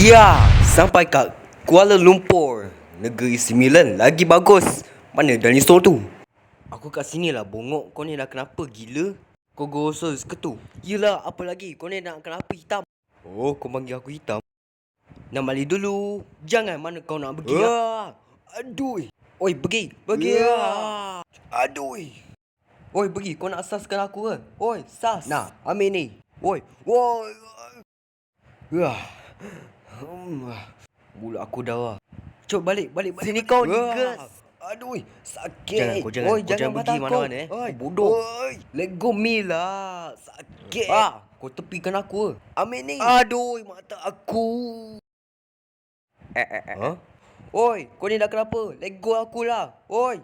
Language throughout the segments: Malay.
Ya, sampai kat Kuala Lumpur. Negeri Sembilan lagi bagus. Mana dinosaur tu? Aku kat sini lah bongok. Kau ni dah kenapa gila? Kau gosol ke tu? Yelah, apa lagi? Kau ni nak kenapa hitam? Oh, kau panggil aku hitam? Nak balik dulu. Jangan, mana kau nak pergi lah? Aduh. Oi, pergi. Aduh. Oi, pergi. Kau nak saskan aku ke? Oi, sas. Nah, ambil ni. Oi. Mulut aku darah. Cuk, balik. Sini kau, niggas. Aduh, sakit. Jangan pergi mana-mana bodoh. Let go me lah. Sakit. Kau tepikan aku. Ambil ni. Aduh, mata aku. Oi, kau ni dah kenapa? Let go aku lah. Oi.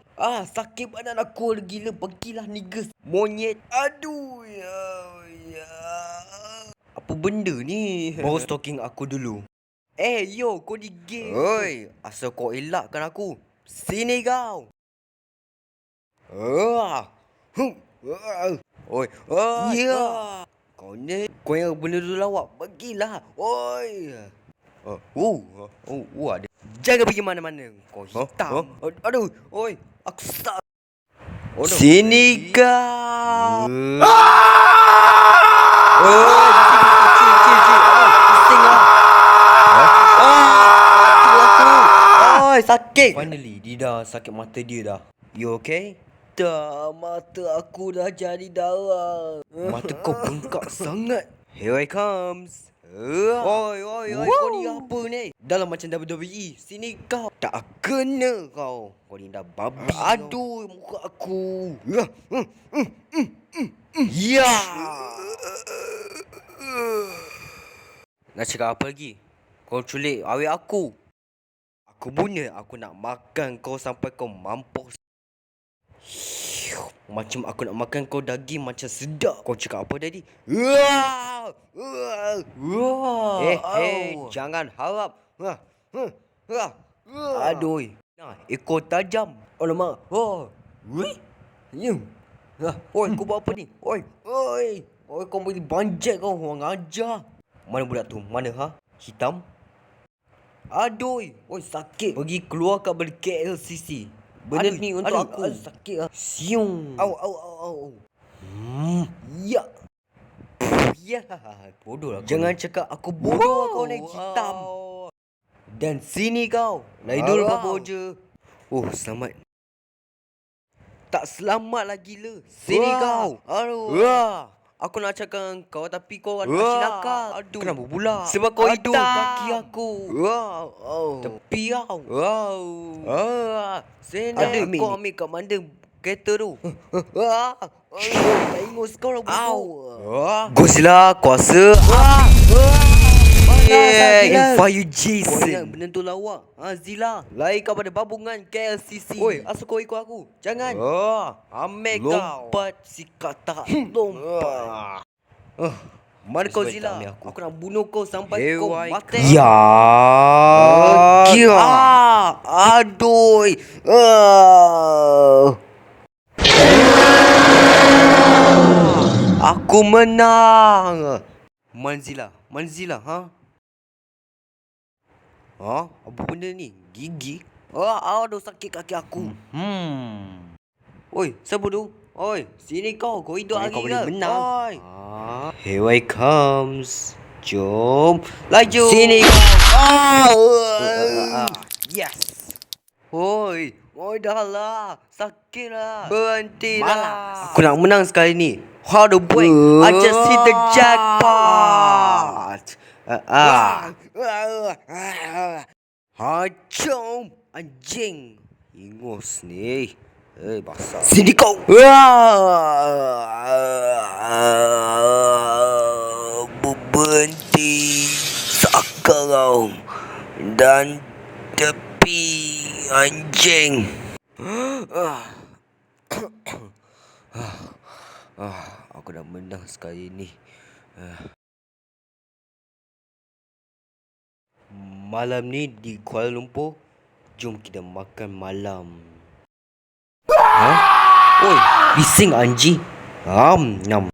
Sakit badan aku. Gila, pergilah niggas. Monyet. Aduh, ya. Apa benda ni? Baru stalking aku dulu. Yo, kau ni gay. Oi, asal kau elakkan aku. Sini kau. Oi. Ya. Kau ni, kau yang benda tu lawak. Pergilah. Oi. Ada. Jangan pergi mana-mana. Kau hitam. Aduh. Oi, aku sak. Sini kau. Sakit. Finally, dia dah sakit mata dia dah. You okay? Tak, mata aku dah jadi darah. Mata kau bengkak sangat. Here I comes. Oi, kau ni apa ni? Dalam macam WWE. Sini kau. Tak kena kau. Kau ni dah babi. Aduh, muka aku. Ya. Nak cakap apa lagi? Kau culik awet aku. Aku punya, aku nak makan kau sampai kau mampus. Macam aku nak makan kau daging macam sedap. Kau cakap apa tadi? Jangan harap. Aduh. Ekor tajam. Alamak. Oi, kau buat apa ni? Oi, kau boleh banjat kau. Orang ajar. Mana budak tu? Mana Hitam? Aduh. Oi, sakit. Pergi keluar kat balik KLCC. Benda ni untuk aku. Sakit Siung. Au. Ya. Bodoh lah. Jangan cakap aku bodoh. Kau ni hitam. Dan sini kau. Lagi dulu apa je. Selamat. Tak selamat lah gila. Sini kau. Aduh. Aku nak cakap kau tapi kau masih nakal. Aduh. Kenapa pula? Sebab kau hidup kaki aku. Tepi kau. Sini kau ambil kat mana kereta tu. Tak ingus kau lah bodoh. Godzilla kuasa Fire Jason. Kau ingat benda tu lawak? Zilla. Lari kau pada babungan KLCC. Oi, asal kau ikut aku? Jangan. Ambil kau. Lompat sikat tak lompat. Mana kau Zilla? Aku nak bunuh kau sampai kau mati. Ya. Aduh. Aku menang. Manzila, apa benda ni? Gigi? Aduh, sakit kaki aku. Oi, siapa tu? Oi, sini kau hidup lagi ke? Kau boleh menang. Here I comes. Jom, laju. Sini kau. Yes. Oi, dah lah. Sakit lah. Berhenti lah. Aku nak menang sekali ni. How the boy? I just hit the jackpot. Hacom anjing. Ingus ni. Basah. Sini kau. Berhenti sekarang. Dan tepi anjing. Aku dah menang sekali ni. Malam ni di Kuala Lumpur, jom kita makan malam. Oi, bising anjing. Nam.